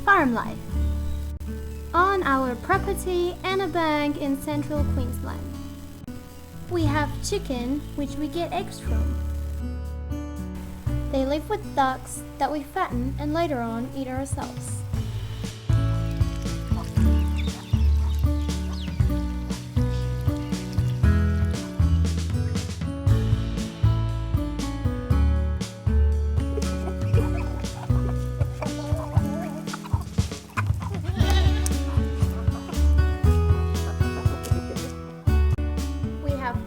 farm life on our property and a bank in central Queensland. We have chicken, which we get eggs from. They live with ducks that we fatten and later on eat ourselves.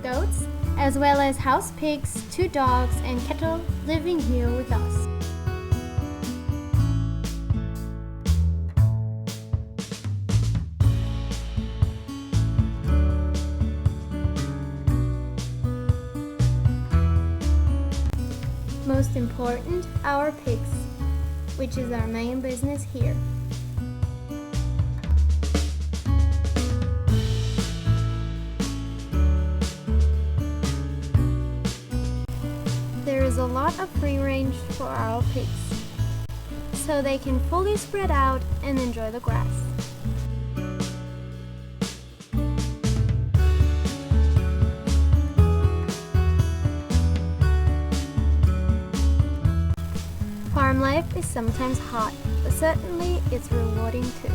Goats, as well as house pigs, 2 dogs, and cattle living here with us. Most important, our pigs, which is our main business here. There is a lot of free range for our pigs, so they can fully spread out and enjoy the grass. Farm life is sometimes hard, but certainly it's rewarding too.